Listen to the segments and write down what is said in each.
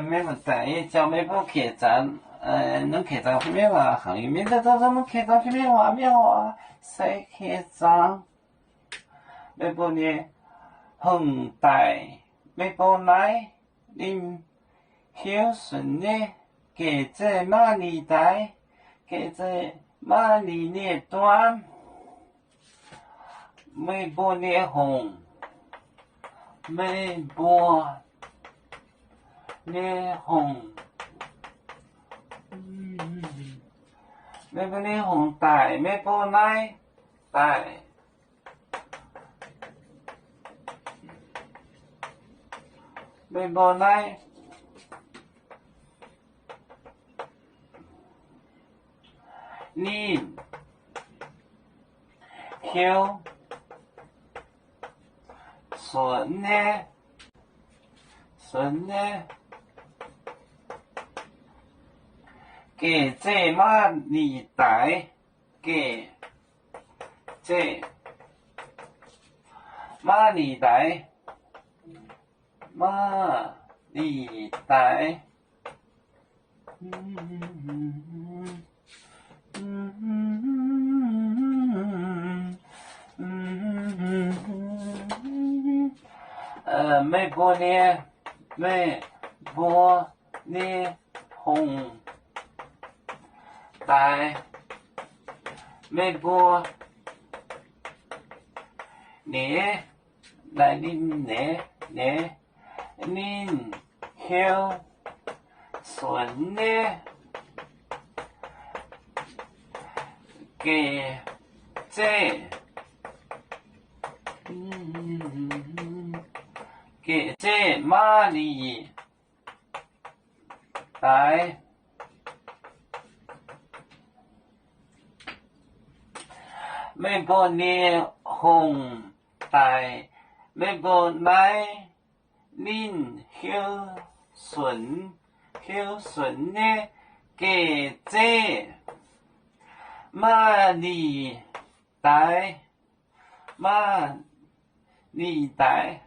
每个站也叫每部客栈，能客栈里面话行业免得到咱们客栈里面话免话谁客栈，每部呢恒大，每部来临孝顺呢，给这马里带，给这马里呢短，每部呢红，每部。脸红，每部脸红带，每部奶带，每部奶，你，后，顺呢，顺呢。给这马里带，给这马里带，马里带，每部呢，每部呢红。带，每部你来临临后顺呢，给这给这马里带。每部呢红带，每部来临后顺呢，给这马里带，马里带。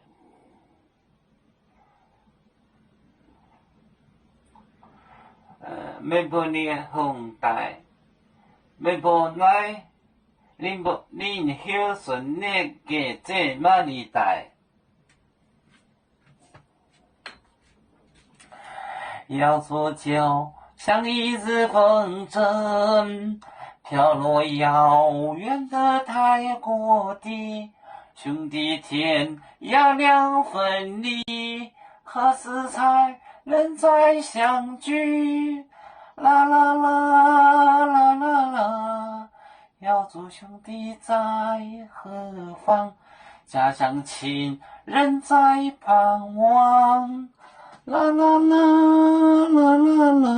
每部呢红带，每部来。临后顺呢，给这马里带，要做就像一阵风筝，飘落遥远的太国地，兄弟天涯两分离，何时才能再相聚？啦啦啦啦啦啦。要祝兄弟在何方？家乡亲人在盼望。啦啦啦啦啦啦。